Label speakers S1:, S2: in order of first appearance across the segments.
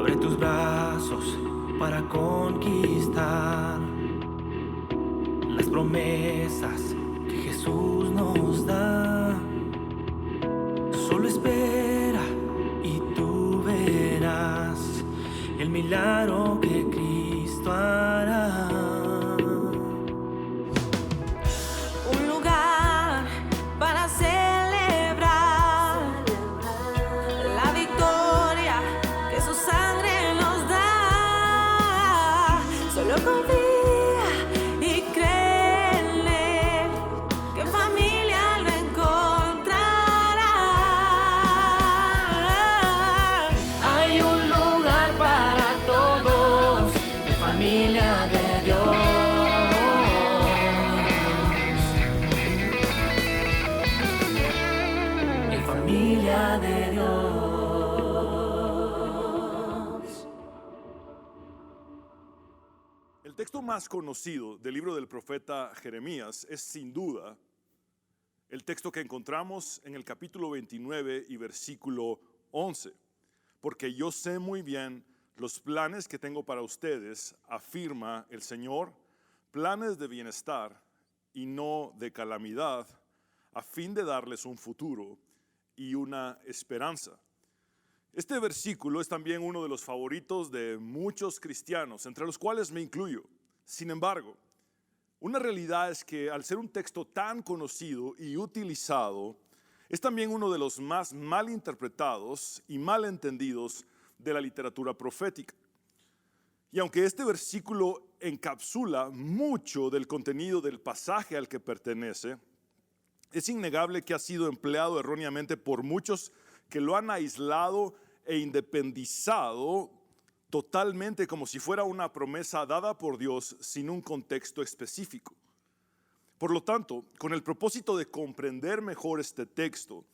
S1: Abre tus brazos para conquistar las promesas que Jesús nos da. Solo espera y tú verás el milagro que Cristo hará.
S2: Un lugar para celebrar la victoria que su sangre nos da. Solo confía y cree en Él, que en familia lo encontrará.
S1: Hay un lugar para todos, en familia de Dios. En familia de Dios.
S3: El texto más conocido del libro del profeta Jeremías es sin duda el texto que encontramos en el capítulo 29 y versículo 11. Porque yo sé muy bien los planes que tengo para ustedes, afirma el Señor, planes de bienestar y no de calamidad, a fin de darles un futuro y una esperanza. Este versículo es también uno de los favoritos de muchos cristianos, entre los cuales me incluyo. Sin embargo, una realidad es que al ser un texto tan conocido y utilizado, es también uno de los más mal interpretados y mal entendidos de la literatura profética. Y aunque este versículo encapsula mucho del contenido del pasaje al que pertenece, es innegable que ha sido empleado erróneamente por muchos que lo han aislado e independizado totalmente como si fuera una promesa dada por Dios sin un contexto específico. Por lo tanto, con el propósito de comprender mejor este texto,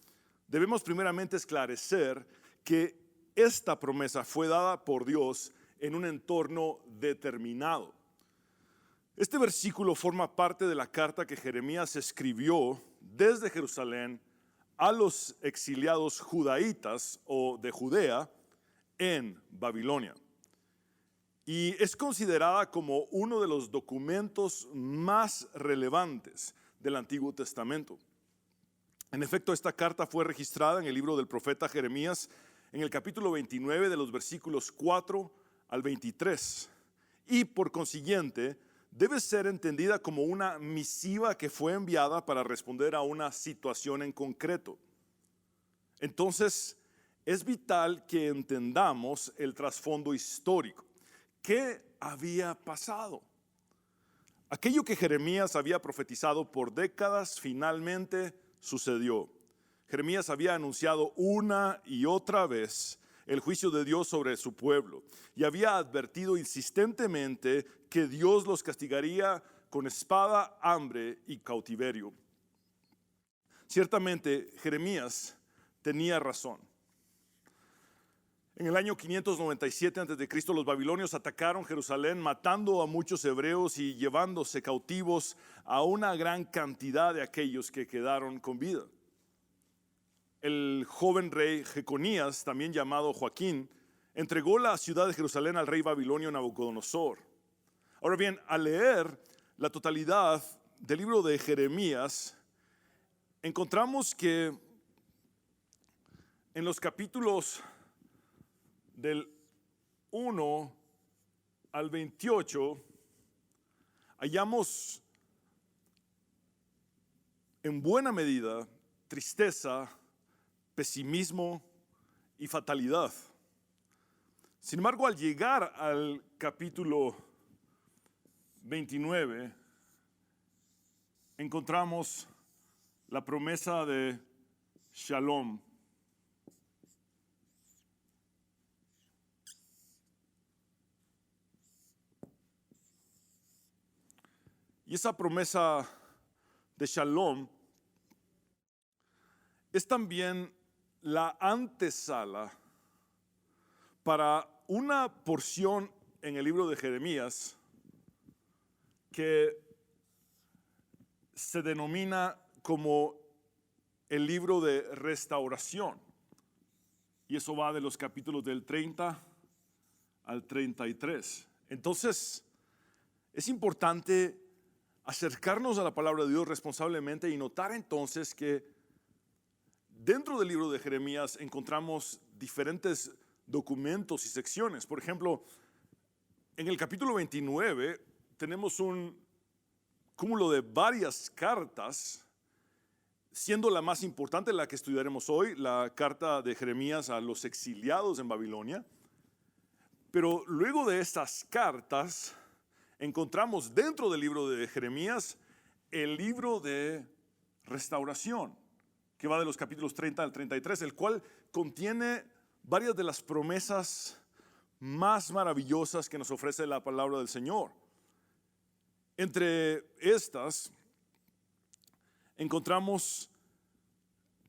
S3: debemos primeramente esclarecer que esta promesa fue dada por Dios en un entorno determinado. Este versículo forma parte de la carta que Jeremías escribió desde Jerusalén a los exiliados judaítas o de Judea en Babilonia. Y es considerada como uno de los documentos más relevantes del Antiguo Testamento. En efecto, esta carta fue registrada en el libro del profeta Jeremías en el capítulo 29 de los versículos 4 al 23. Y por consiguiente, debe ser entendida como una misiva que fue enviada para responder a una situación en concreto. Entonces, es vital que entendamos el trasfondo histórico. ¿Qué había pasado? Aquello que Jeremías había profetizado por décadas finalmente sucedió. Jeremías había anunciado una y otra vez el juicio de Dios sobre su pueblo y había advertido insistentemente que Dios los castigaría con espada, hambre y cautiverio. Ciertamente, Jeremías tenía razón. En el año 597 a.C., los babilonios atacaron Jerusalén, matando a muchos hebreos y llevándose cautivos a una gran cantidad de aquellos que quedaron con vida. El joven rey Jeconías, también llamado Joaquín, entregó la ciudad de Jerusalén al rey babilonio Nabucodonosor. Ahora bien, al leer la totalidad del libro de Jeremías, encontramos que en los capítulos del 1 al 28 hallamos en buena medida tristeza, pesimismo y fatalidad. Sin embargo, al llegar al capítulo 29, encontramos la promesa de Shalom. Y esa promesa de Shalom es también la antesala para una porción en el libro de Jeremías que se denomina como el libro de restauración. Y eso va de los capítulos del 30 al 33. Entonces, es importante acercarnos a la palabra de Dios responsablemente y notar entonces que dentro del libro de Jeremías encontramos diferentes documentos y secciones. Por ejemplo, en el capítulo 29 tenemos un cúmulo de varias cartas, siendo la más importante la que estudiaremos hoy, la carta de Jeremías a los exiliados en Babilonia. Pero luego de estas cartas encontramos dentro del libro de Jeremías el libro de restauración, que va de los capítulos 30 al 33, el cual contiene varias de las promesas más maravillosas que nos ofrece la palabra del Señor. Entre estas encontramos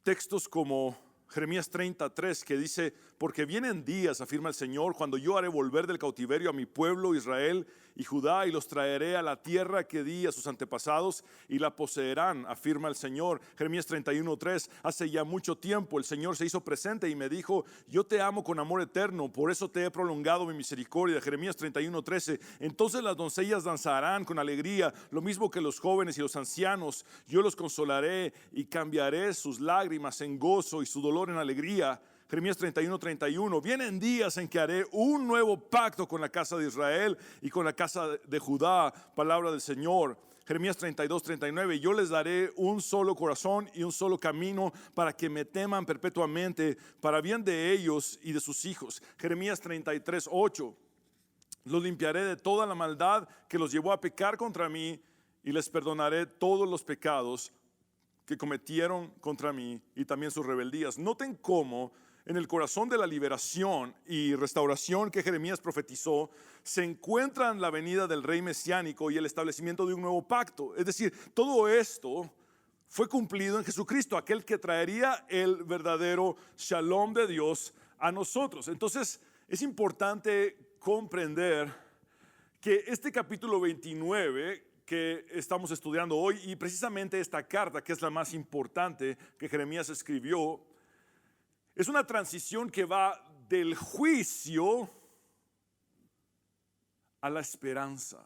S3: textos como Jeremías 33, que dice: porque vienen días, afirma el Señor, cuando yo haré volver del cautiverio a mi pueblo Israel y Judá, y los traeré a la tierra que di a sus antepasados, y la poseerán, afirma el Señor. Jeremías 31:3, hace ya mucho tiempo el Señor se hizo presente y me dijo: yo te amo con amor eterno, por eso te he prolongado mi misericordia. Jeremías 31:13, entonces las doncellas danzarán con alegría, lo mismo que los jóvenes y los ancianos. Yo los consolaré y cambiaré sus lágrimas en gozo y su dolor en alegría. Jeremías 31:31, vienen días en que haré un nuevo pacto con la casa de Israel y con la casa de Judá, palabra del Señor. Jeremías 32:39, yo les daré un solo corazón y un solo camino para que me teman perpetuamente, para bien de ellos y de sus hijos. Jeremías 33:8, los limpiaré de toda la maldad que los llevó a pecar contra mí y les perdonaré todos los pecados que cometieron contra mí y también sus rebeldías. Noten cómo en el corazón de la liberación y restauración que Jeremías profetizó se encuentran la venida del rey mesiánico y el establecimiento de un nuevo pacto. Es decir, todo esto fue cumplido en Jesucristo, aquel que traería el verdadero shalom de Dios a nosotros. Entonces es importante comprender que este capítulo 29 que estamos estudiando hoy, y precisamente esta carta, que es la más importante que Jeremías escribió, es una transición que va del juicio a la esperanza.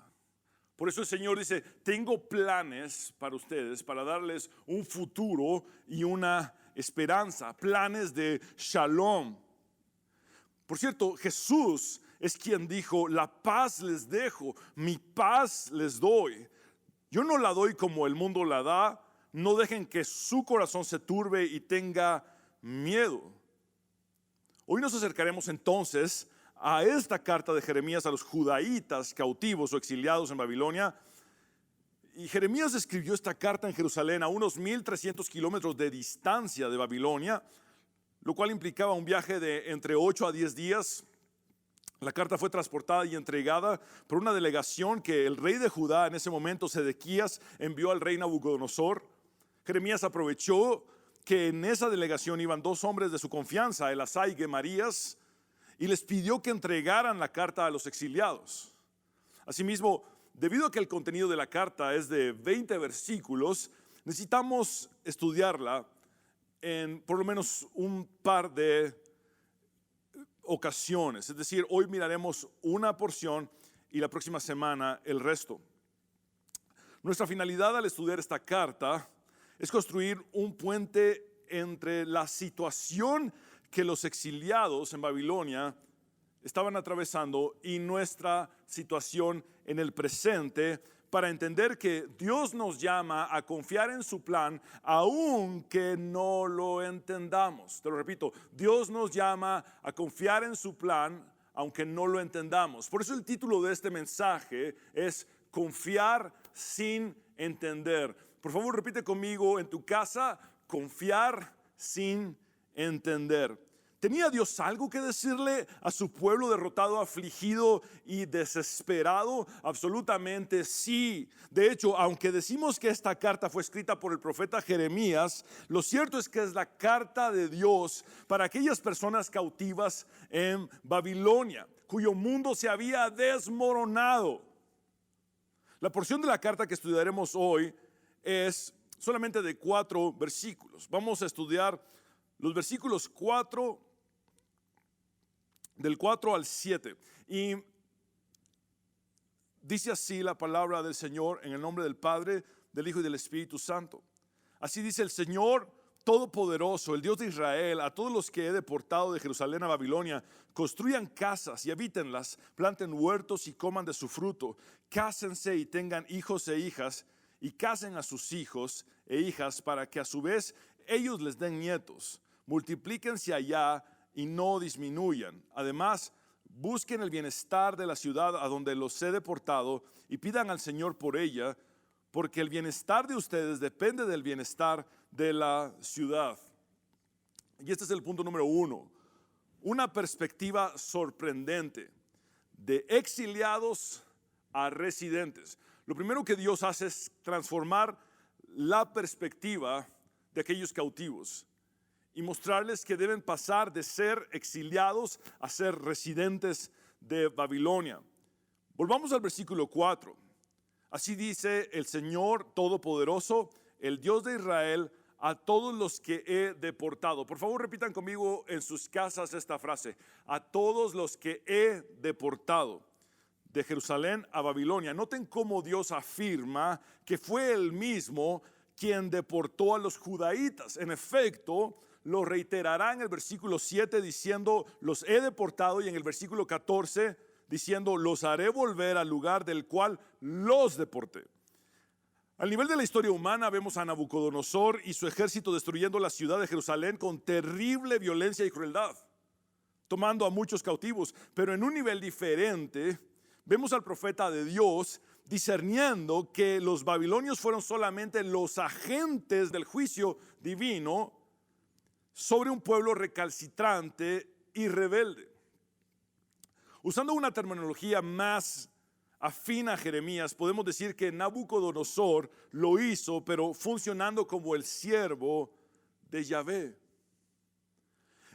S3: Por eso el Señor dice: tengo planes para ustedes, para darles un futuro y una esperanza, planes de shalom. Por cierto, Jesús es quien dijo: la paz les dejo, mi paz les doy. Yo no la doy como el mundo la da. No dejen que su corazón se turbe y tenga miedo. Hoy nos acercaremos entonces a esta carta de Jeremías a los judaítas cautivos o exiliados en Babilonia. Y Jeremías escribió esta carta en Jerusalén, a unos 1300 kilómetros de distancia de Babilonia, lo cual implicaba un viaje de entre 8 a 10 días. La carta fue transportada y entregada por una delegación que el rey de Judá en ese momento, Sedequías, envió al rey Nabucodonosor. Jeremías aprovechó que en esa delegación iban dos hombres de su confianza, Elasá y Gemarías, y les pidió que entregaran la carta a los exiliados. Asimismo, debido a que el contenido de la carta es de 20 versículos, necesitamos estudiarla en por lo menos un par de ocasiones. Es decir, hoy miraremos una porción y la próxima semana el resto. Nuestra finalidad al estudiar esta carta es construir un puente entre la situación que los exiliados en Babilonia estaban atravesando y nuestra situación en el presente, para entender que Dios nos llama a confiar en su plan aunque no lo entendamos. Te lo repito, Dios nos llama a confiar en su plan aunque no lo entendamos. Por eso el título de este mensaje es Confiar sin entender. Por favor, repite conmigo en tu casa: confiar sin entender. ¿Tenía Dios algo que decirle a su pueblo derrotado, afligido y desesperado? Absolutamente sí. De hecho, aunque decimos que esta carta fue escrita por el profeta Jeremías, lo cierto es que es la carta de Dios para aquellas personas cautivas en Babilonia, cuyo mundo se había desmoronado. La porción de la carta que estudiaremos hoy es solamente de 4 versículos. Vamos a estudiar los versículos 4 del 4 al 7. Y dice así la palabra del Señor en el nombre del Padre, del Hijo y del Espíritu Santo. Así dice el Señor Todopoderoso, el Dios de Israel: a todos los que he deportado de Jerusalén a Babilonia, construyan casas y habítenlas, planten huertos y coman de su fruto, cásense y tengan hijos e hijas, y casen a sus hijos e hijas para que a su vez ellos les den nietos. Multiplíquense allá y no disminuyan. Además, busquen el bienestar de la ciudad a donde los he deportado y pidan al Señor por ella, porque el bienestar de ustedes depende del bienestar de la ciudad. Y este es el punto número 1. Una perspectiva sorprendente de exiliados a residentes. Lo primero que Dios hace es transformar la perspectiva de aquellos cautivos y mostrarles que deben pasar de ser exiliados a ser residentes de Babilonia. Volvamos al versículo 4. Así dice el Señor Todopoderoso, el Dios de Israel, a todos los que he deportado. Por favor, repitan conmigo en sus casas esta frase: a todos los que he deportado de Jerusalén a Babilonia. Noten cómo Dios afirma que fue Él mismo quien deportó a los judaítas. En efecto, lo reiterará en el versículo 7 diciendo: los he deportado, y en el versículo 14 diciendo: los haré volver al lugar del cual los deporté. Al nivel de la historia humana vemos a Nabucodonosor y su ejército destruyendo la ciudad de Jerusalén con terrible violencia y crueldad, tomando a muchos cautivos. Pero en un nivel diferente vemos al profeta de Dios discerniendo que los babilonios fueron solamente los agentes del juicio divino sobre un pueblo recalcitrante y rebelde. Usando una terminología más afín a Jeremías, podemos decir que Nabucodonosor lo hizo, pero funcionando como el siervo de Yahvé.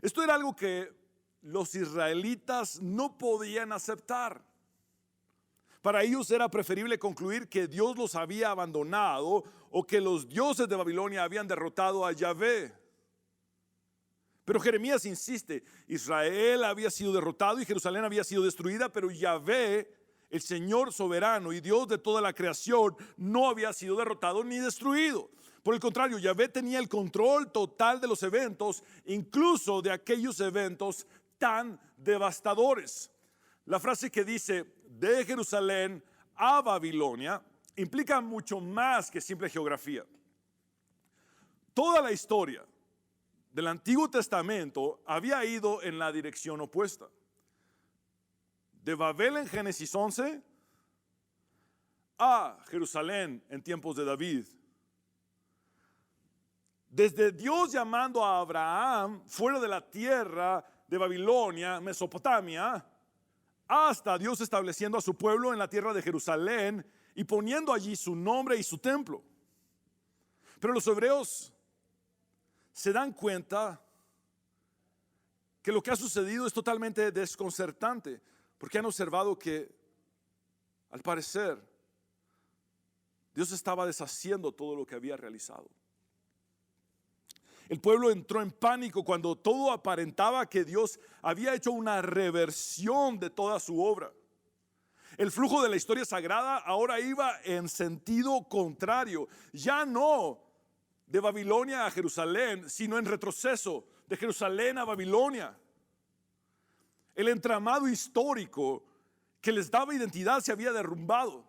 S3: Esto era algo que los israelitas no podían aceptar. Para ellos era preferible concluir que Dios los había abandonado o que los dioses de Babilonia habían derrotado a Yahvé. Pero Jeremías insiste: Israel había sido derrotado y Jerusalén había sido destruida, pero Yahvé, el Señor soberano y Dios de toda la creación, no había sido derrotado ni destruido. Por el contrario, Yahvé tenía el control total de los eventos, incluso de aquellos eventos tan devastadores. La frase que dice de Jerusalén a Babilonia implica mucho más que simple geografía. Toda la historia del Antiguo Testamento había ido en la dirección opuesta. De Babel en Génesis 11 a Jerusalén en tiempos de David. Desde Dios llamando a Abraham fuera de la tierra de Babilonia, Mesopotamia, hasta Dios estableciendo a su pueblo en la tierra de Jerusalén y poniendo allí su nombre y su templo. Pero los hebreos se dan cuenta que lo que ha sucedido es totalmente desconcertante, porque han observado que, al parecer, Dios estaba deshaciendo todo lo que había realizado. El pueblo entró en pánico cuando todo aparentaba que Dios había hecho una reversión de toda su obra. El flujo de la historia sagrada ahora iba en sentido contrario. Ya no de Babilonia a Jerusalén, sino en retroceso, de Jerusalén a Babilonia. El entramado histórico que les daba identidad se había derrumbado.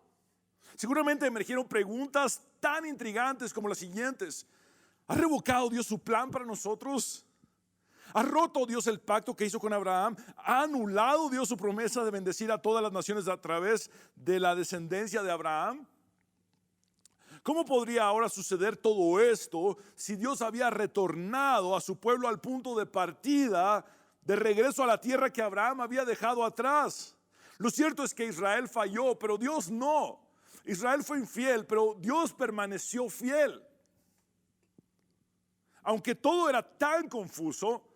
S3: Seguramente emergieron preguntas tan intrigantes como las siguientes: ¿ha revocado Dios su plan para nosotros? ¿Ha roto Dios el pacto que hizo con Abraham? ¿Ha anulado Dios su promesa de bendecir a todas las naciones a través de la descendencia de Abraham? ¿Cómo podría ahora suceder todo esto si Dios había retornado a su pueblo al punto de partida, de regreso a la tierra que Abraham había dejado atrás? Lo cierto es que Israel falló, pero Dios no. Israel fue infiel, pero Dios permaneció fiel. Aunque todo era tan confuso,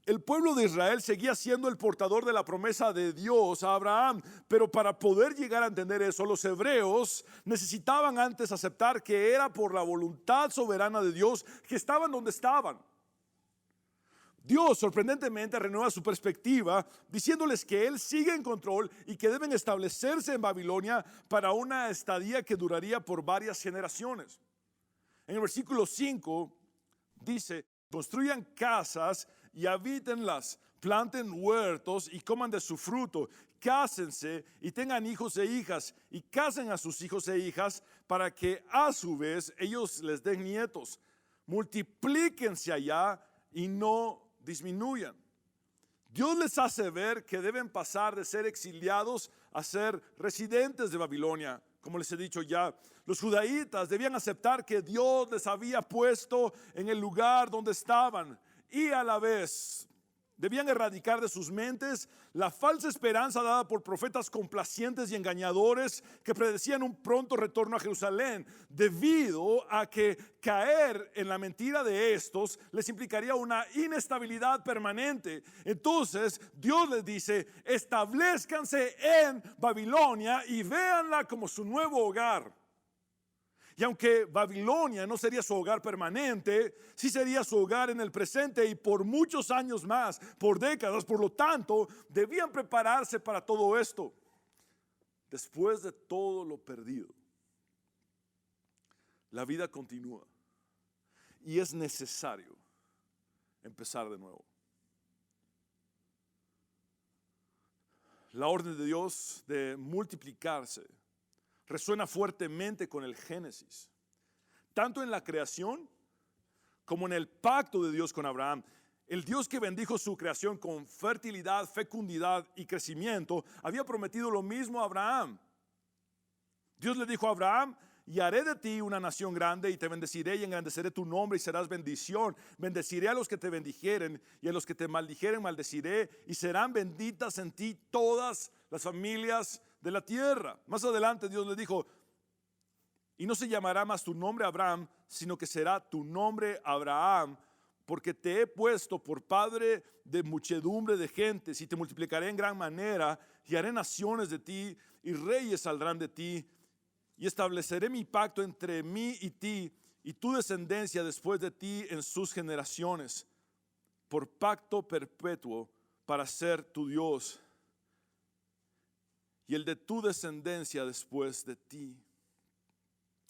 S3: el pueblo de Israel seguía siendo el portador de la promesa de Dios a Abraham. Pero para poder llegar a entender eso, los hebreos necesitaban antes aceptar que era por la voluntad soberana de Dios que estaban donde estaban. Dios sorprendentemente renueva su perspectiva diciéndoles que Él sigue en control y que deben establecerse en Babilonia para una estadía que duraría por varias generaciones. En el versículo 5 dice: construyan casas y habítenlas, planten huertos y coman de su fruto, cásense y tengan hijos e hijas y casen a sus hijos e hijas para que a su vez ellos les den nietos. Multiplíquense allá y no disminuyan. Dios les hace ver que deben pasar de ser exiliados a ser residentes de Babilonia. Como les he dicho ya, los judaítas debían aceptar que Dios les había puesto en el lugar donde estaban y a la vez debían erradicar de sus mentes la falsa esperanza dada por profetas complacientes y engañadores que predecían un pronto retorno a Jerusalén, debido a que caer en la mentira de estos les implicaría una inestabilidad permanente. Entonces Dios les dice: establezcanse en Babilonia y véanla como su nuevo hogar. Y aunque Babilonia no sería su hogar permanente, sí sería su hogar en el presente y por muchos años más, por décadas. Por lo tanto, debían prepararse para todo esto. Después de todo lo perdido, la vida continúa y es necesario empezar de nuevo. La orden de Dios de multiplicarse resuena fuertemente con el Génesis, tanto en la creación como en el pacto de Dios con Abraham. El Dios que bendijo su creación con fertilidad, fecundidad y crecimiento había prometido lo mismo a Abraham. Dios le dijo a Abraham: y haré de ti una nación grande y te bendeciré y engrandeceré tu nombre y serás bendición. Bendeciré a los que te bendijeren y a los que te maldijeren maldeciré, y serán benditas en ti todas las familias de la tierra. Más adelante Dios le dijo: y no se llamará más tu nombre Abraham, sino que será tu nombre Abraham, porque te he puesto por padre de muchedumbre de gentes y te multiplicaré en gran manera y haré naciones de ti y reyes saldrán de ti. Y estableceré mi pacto entre mí y ti y tu descendencia después de ti en sus generaciones, por pacto perpetuo para ser tu Dios y el de tu descendencia después de ti.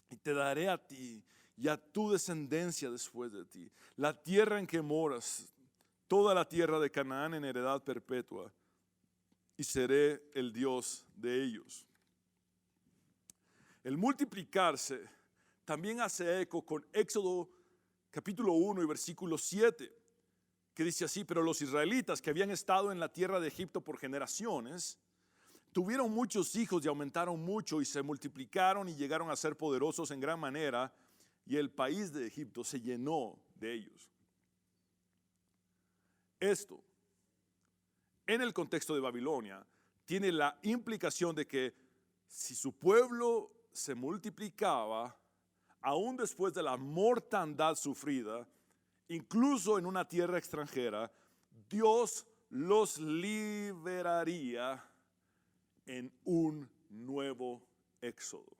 S3: Y te daré a ti y a tu descendencia después de ti la tierra en que moras, toda la tierra de Canaán en heredad perpetua, y seré el Dios de ellos. El multiplicarse también hace eco con Éxodo capítulo 1 y versículo 7, que dice así: pero los israelitas que habían estado en la tierra de Egipto por generaciones tuvieron muchos hijos y aumentaron mucho y se multiplicaron y llegaron a ser poderosos en gran manera, y el país de Egipto se llenó de ellos. Esto, en el contexto de Babilonia, tiene la implicación de que si su pueblo se multiplicaba, aún después de la mortandad sufrida, incluso en una tierra extranjera, Dios los liberaría en un nuevo éxodo.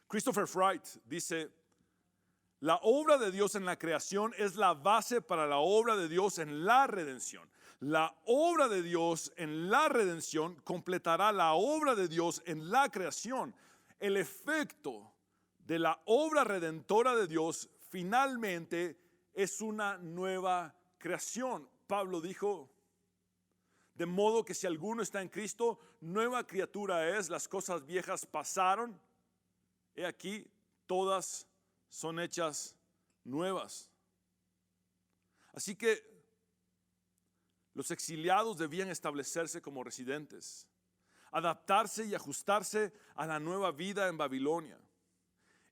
S3: Christopher Wright dice: la obra de Dios en la creación es la base para la obra de Dios en la redención. La obra de Dios en la redención completará la obra de Dios en la creación. El efecto de la obra redentora de Dios finalmente es una nueva creación. Pablo dijo: de modo que si alguno está en Cristo, nueva criatura es, las cosas viejas pasaron, he aquí, todas son hechas nuevas. Así que los exiliados debían establecerse como residentes, adaptarse y ajustarse a la nueva vida en Babilonia,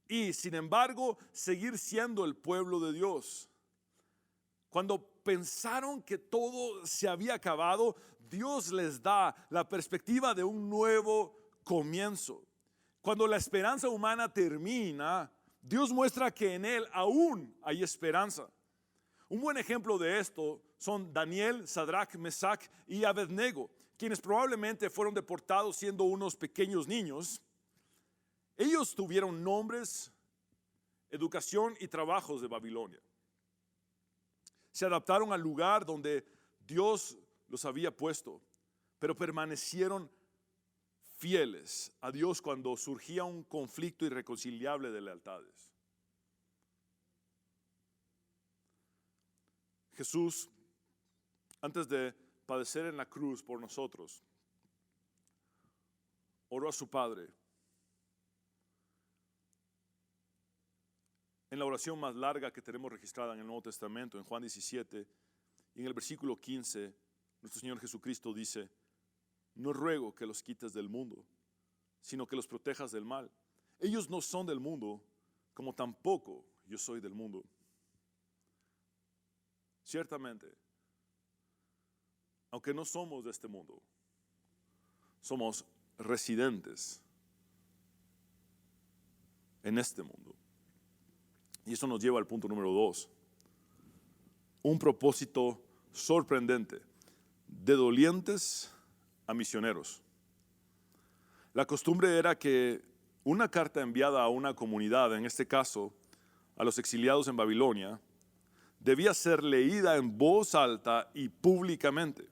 S3: y sin embargo seguir siendo el pueblo de Dios. Cuando pensaron que todo se había acabado, Dios les da la perspectiva de un nuevo comienzo. Cuando la esperanza humana termina, Dios muestra que en Él aún hay esperanza. Un buen ejemplo de esto son Daniel, Sadrach, Mesach y Abednego, quienes probablemente fueron deportados siendo unos pequeños niños. Ellos tuvieron nombres, educación y trabajos de Babilonia. Se adaptaron al lugar donde Dios los había puesto, pero permanecieron fieles a Dios cuando surgía un conflicto irreconciliable de lealtades. Jesús, antes de padecer en la cruz por nosotros, oró a su Padre. En la oración más larga que tenemos registrada en el Nuevo Testamento, en Juan 17, y en el versículo 15, nuestro Señor Jesucristo dice: no ruego que los quites del mundo, sino que los protejas del mal. Ellos no son del mundo, como tampoco yo soy del mundo. Ciertamente, aunque no somos de este mundo, somos residentes en este mundo. Y eso nos lleva al punto número 2. Un propósito sorprendente, de dolientes a misioneros. La costumbre era que una carta enviada a una comunidad, en este caso a los exiliados en Babilonia, debía ser leída en voz alta y públicamente.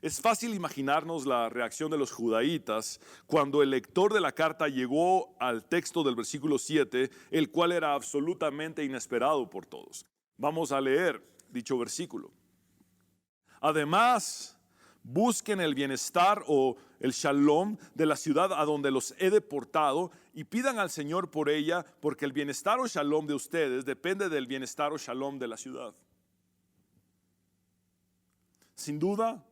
S3: Es fácil imaginarnos la reacción de los judaítas cuando el lector de la carta llegó al texto del versículo 7, el cual era absolutamente inesperado por todos. Vamos a leer dicho versículo. Además, busquen el bienestar o el shalom de la ciudad a donde los he deportado y pidan al Señor por ella, porque el bienestar o shalom de ustedes depende del bienestar o shalom de la ciudad. Sin duda,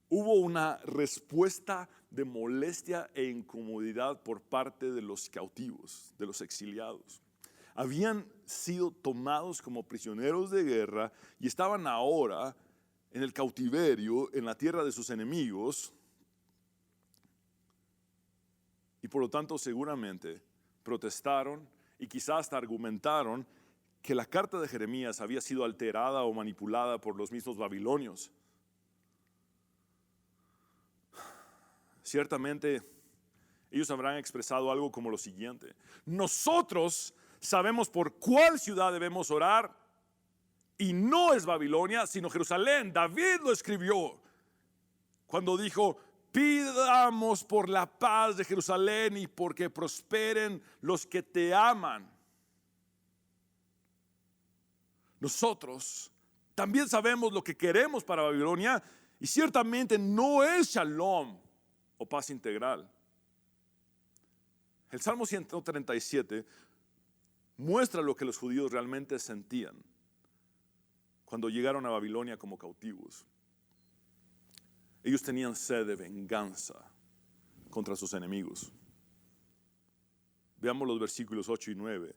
S3: hubo una respuesta de molestia e incomodidad por parte de los cautivos, de los exiliados. Habían sido tomados como prisioneros de guerra y estaban ahora en el cautiverio, en la tierra de sus enemigos, y por lo tanto seguramente protestaron y quizás hasta argumentaron que la carta de Jeremías había sido alterada o manipulada por los mismos babilonios. Ciertamente ellos habrán expresado algo como lo siguiente: nosotros sabemos por cuál ciudad debemos orar, y no es Babilonia, sino Jerusalén. David lo escribió cuando dijo: pidamos por la paz de Jerusalén y porque prosperen los que te aman. Nosotros también sabemos lo que queremos para Babilonia, y ciertamente no es shalom o paz integral. El Salmo 137 muestra lo que los judíos realmente sentían cuando llegaron a Babilonia como cautivos. Ellos tenían sed de venganza contra sus enemigos. Veamos los versículos 8 y 9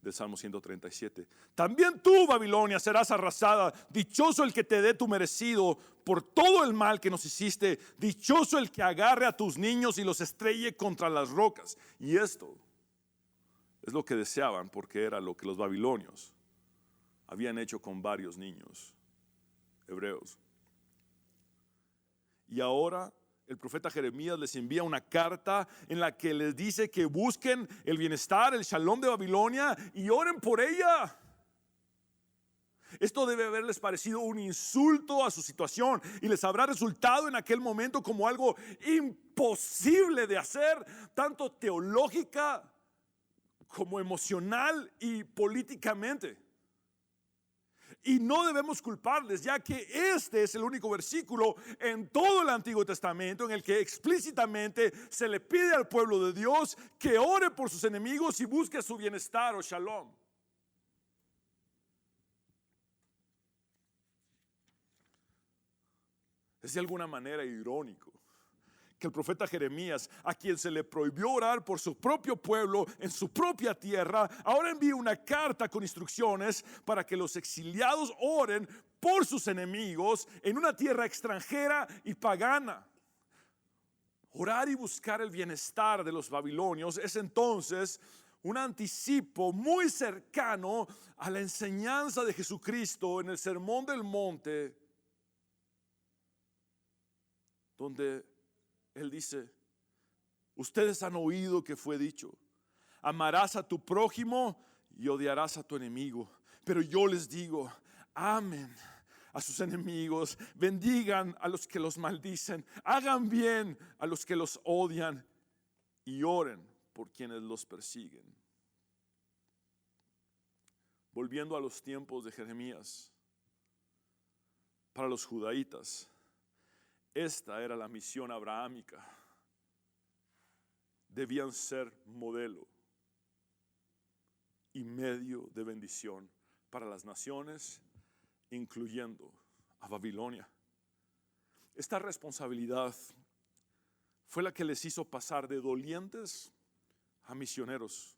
S3: del Salmo 137. También tú, Babilonia, serás arrasada. Dichoso el que te dé tu merecido por todo el mal que nos hiciste. Dichoso el que agarre a tus niños y los estrelle contra las rocas. Y esto es lo que deseaban, porque era lo que los babilonios habían hecho con varios niños hebreos. Y ahora el profeta Jeremías les envía una carta en la que les dice que busquen el bienestar, el shalom de Babilonia y oren por ella. Esto debe haberles parecido un insulto a su situación y les habrá resultado en aquel momento como algo imposible de hacer, tanto teológica como emocional y políticamente. Y no debemos culparles, ya que este es el único versículo en todo el Antiguo Testamento en el que explícitamente se le pide al pueblo de Dios que ore por sus enemigos y busque su bienestar o shalom. Es de alguna manera irónico que el profeta Jeremías, a quien se le prohibió orar por su propio pueblo en su propia tierra, ahora envía una carta con instrucciones para que los exiliados oren por sus enemigos en una tierra extranjera y pagana. Orar y buscar el bienestar de los babilonios es entonces un anticipo muy cercano a la enseñanza de Jesucristo en el Sermón del Monte, donde Él dice: ustedes han oído que fue dicho, amarás a tu prójimo y odiarás a tu enemigo. Pero yo les digo, amen a sus enemigos, bendigan a los que los maldicen, hagan bien a los que los odian y oren por quienes los persiguen. Volviendo a los tiempos de Jeremías, para los judaítas, esta era la misión abrahámica. Debían ser modelo y medio de bendición para las naciones, incluyendo a Babilonia. Esta responsabilidad fue la que les hizo pasar de dolientes a misioneros.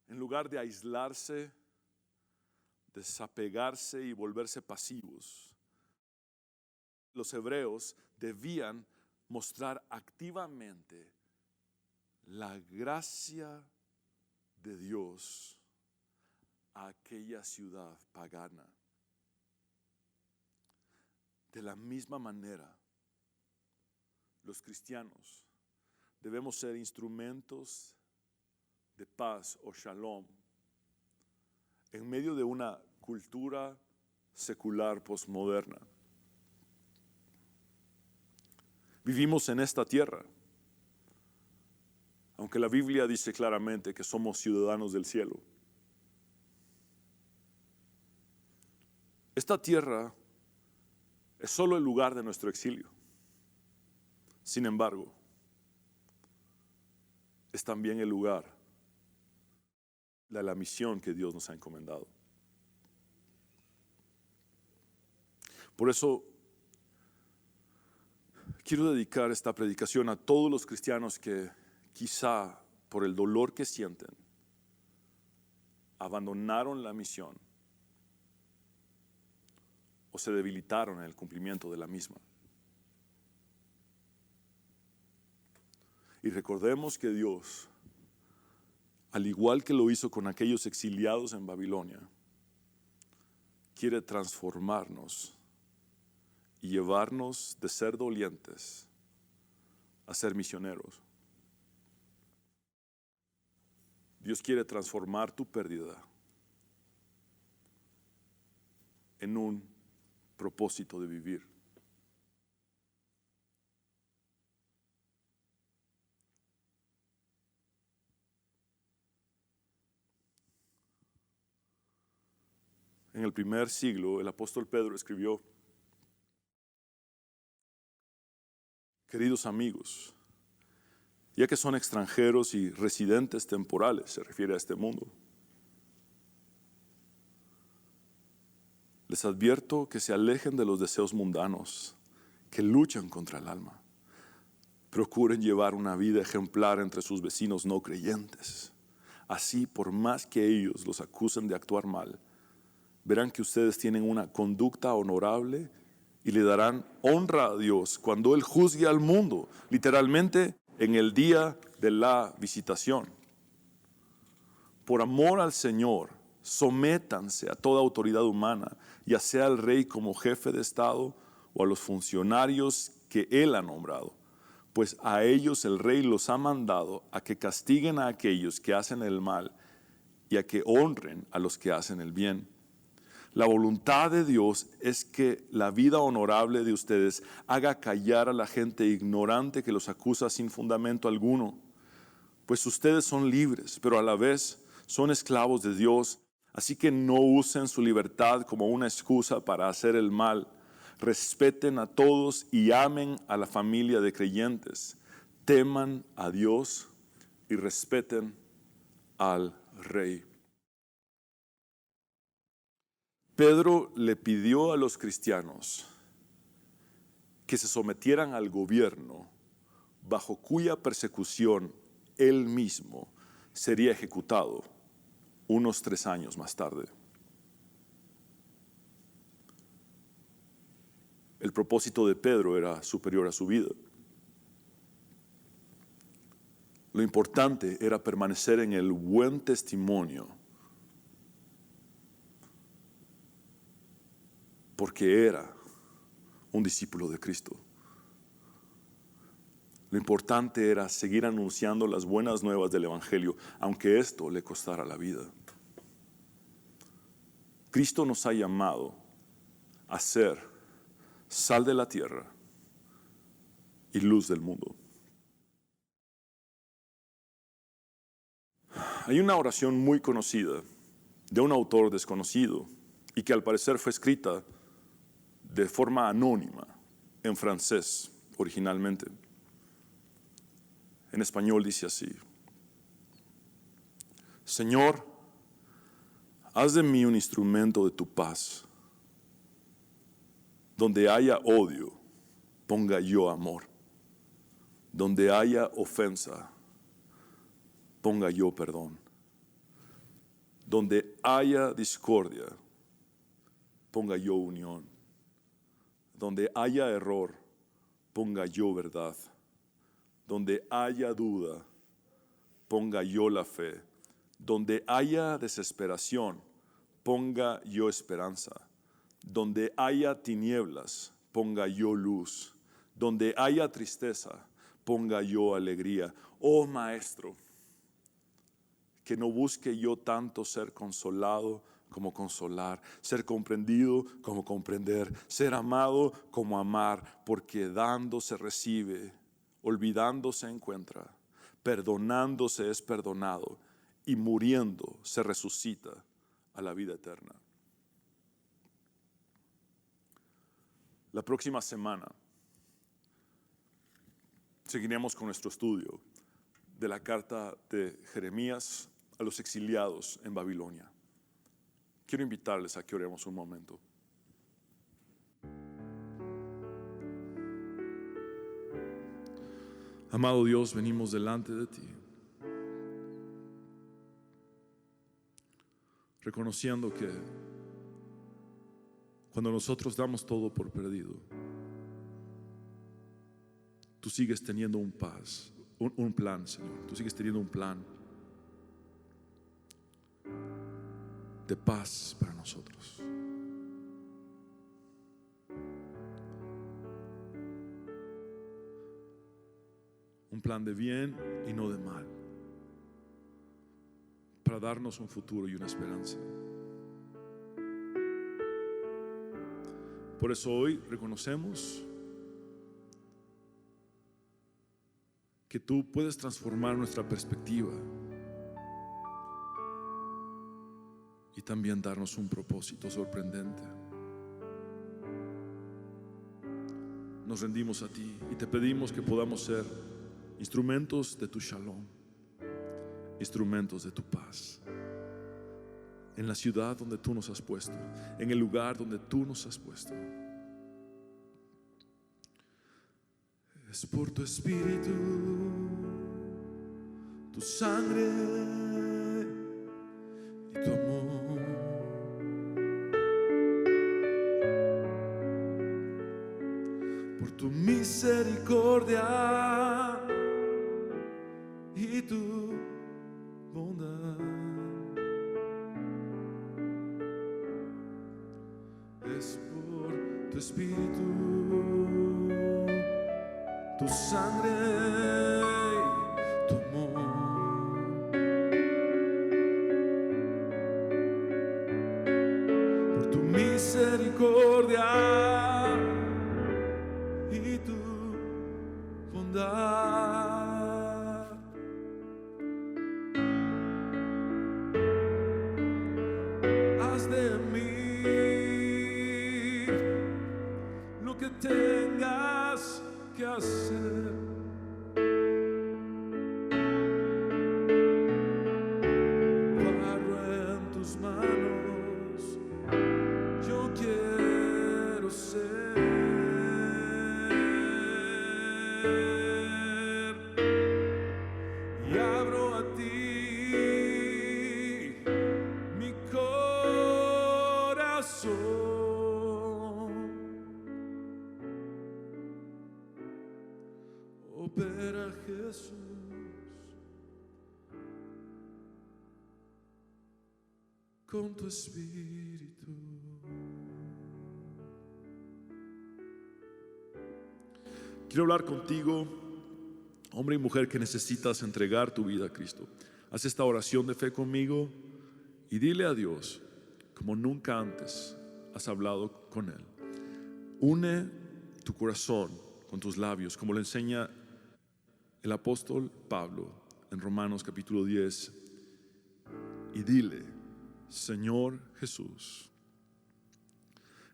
S3: En lugar de aislarse, desapegarse y volverse pasivos, los hebreos debían mostrar activamente la gracia de Dios a aquella ciudad pagana. De la misma manera, los cristianos debemos ser instrumentos de paz o shalom en medio de una cultura secular posmoderna. Vivimos en esta tierra, aunque la Biblia dice claramente que somos ciudadanos del cielo. Esta tierra es solo el lugar de nuestro exilio. Sin embargo, es también el lugar de la misión que Dios nos ha encomendado. Por eso quiero dedicar esta predicación a todos los cristianos que quizá por el dolor que sienten abandonaron la misión o se debilitaron en el cumplimiento de la misma. Y recordemos que Dios, al igual que lo hizo con aquellos exiliados en Babilonia, quiere transformarnos y llevarnos de ser dolientes a ser misioneros. Dios quiere transformar tu pérdida en un propósito de vivir. En el primer siglo, el apóstol Pedro escribió: queridos amigos, ya que son extranjeros y residentes temporales, se refiere a este mundo, les advierto que se alejen de los deseos mundanos que luchan contra el alma. Procuren llevar una vida ejemplar entre sus vecinos no creyentes. Así, por más que ellos los acusen de actuar mal, verán que ustedes tienen una conducta honorable y le darán honra a Dios cuando Él juzgue al mundo, literalmente en el día de la visitación. Por amor al Señor, sométanse a toda autoridad humana, ya sea al rey como jefe de Estado o a los funcionarios que Él ha nombrado, pues a ellos el rey los ha mandado a que castiguen a aquellos que hacen el mal y a que honren a los que hacen el bien. La voluntad de Dios es que la vida honorable de ustedes haga callar a la gente ignorante que los acusa sin fundamento alguno, pues ustedes son libres, pero a la vez son esclavos de Dios, así que no usen su libertad como una excusa para hacer el mal. Respeten a todos y amen a la familia de creyentes. Teman a Dios y respeten al Rey. Pedro le pidió a los cristianos que se sometieran al gobierno bajo cuya persecución él mismo sería ejecutado unos 3 años más tarde. El propósito de Pedro era superior a su vida. Lo importante era permanecer en el buen testimonio, porque era un discípulo de Cristo. Lo importante era seguir anunciando las buenas nuevas del Evangelio, aunque esto le costara la vida. Cristo nos ha llamado a ser sal de la tierra y luz del mundo. Hay una oración muy conocida de un autor desconocido y que al parecer fue escrita de forma anónima en francés originalmente. En español dice así: Señor, haz de mí un instrumento de tu paz. Donde haya odio, ponga yo amor. Donde haya ofensa, ponga yo perdón. Donde haya discordia, ponga yo unión. Donde haya error, ponga yo verdad. Donde haya duda, ponga yo la fe. Donde haya desesperación, ponga yo esperanza. Donde haya tinieblas, ponga yo luz. Donde haya tristeza, ponga yo alegría. Oh Maestro, que no busque yo tanto ser consolado como consolar, ser comprendido como comprender, ser amado como amar, porque dando se recibe, olvidando se encuentra, perdonando se es perdonado y muriendo se resucita a la vida eterna. La próxima semana seguiremos con nuestro estudio de la carta de Jeremías a los exiliados en Babilonia. Quiero invitarles a que oremos un momento. Amado Dios, venimos delante de ti, reconociendo que cuando nosotros damos todo por perdido, tú sigues teniendo un plan, Señor. Tú sigues teniendo un plan de paz para nosotros. Un plan de bien y no de mal, para darnos un futuro y una esperanza. Por eso hoy reconocemos que tú puedes transformar nuestra perspectiva y también darnos un propósito sorprendente. Nos rendimos a ti y te pedimos que podamos ser instrumentos de tu shalom, instrumentos de tu paz, en la ciudad donde tú nos has puesto, en el lugar donde tú nos has puesto. Es por tu espíritu, tu sangre y tu amor. Por tu misericordia y tu bondad. Es por tu espíritu, tu sangre y tu amor. Por tu misericordia y tu bondad. Haz de mí lo que tengas que hacer. Barro en tus manos, yo quiero ser. Y abro a ti mi corazón. Opera Jesús con tu espíritu. Quiero hablar contigo, hombre y mujer, que necesitas entregar tu vida a Cristo. Haz esta oración de fe conmigo y dile a Dios como nunca antes has hablado con Él. Une tu corazón con tus labios, como le enseña el apóstol Pablo en Romanos capítulo 10, y dile: Señor Jesús,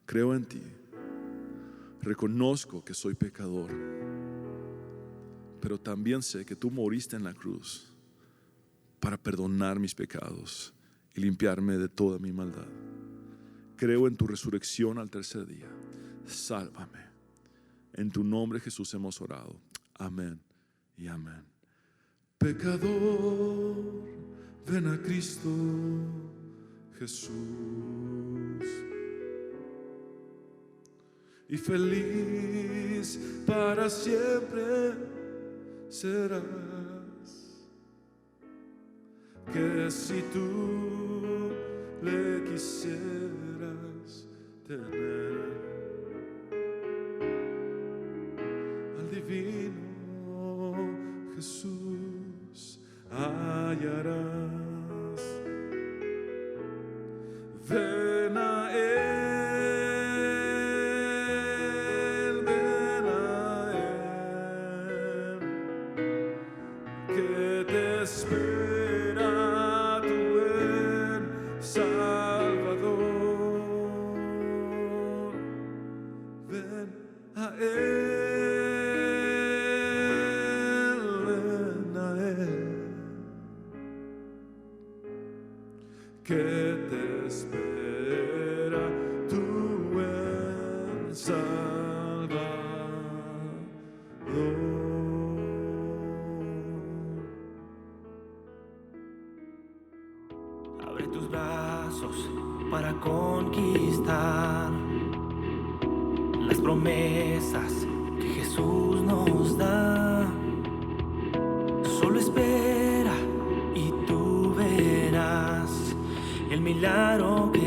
S3: creo en ti, reconozco que soy pecador, pero también sé que tú moriste en la cruz para perdonar mis pecados y limpiarme de toda mi maldad. Creo en tu resurrección al tercer día. Sálvame. En tu nombre, Jesús, hemos orado. Amén y amén. Pecador, ven a Cristo Jesús, y feliz para siempre serás. Que si tú le quisieras tener, al divino Jesús hallarás. Ven a Él, ven a Él, que te espera tu buen Salvador. Ven a Él, ven a Él, que te espera tu buen Salvador.
S1: Abre tus brazos para conquistar las promesas que Jesús nos da. Solo espera y tú verás el milagro que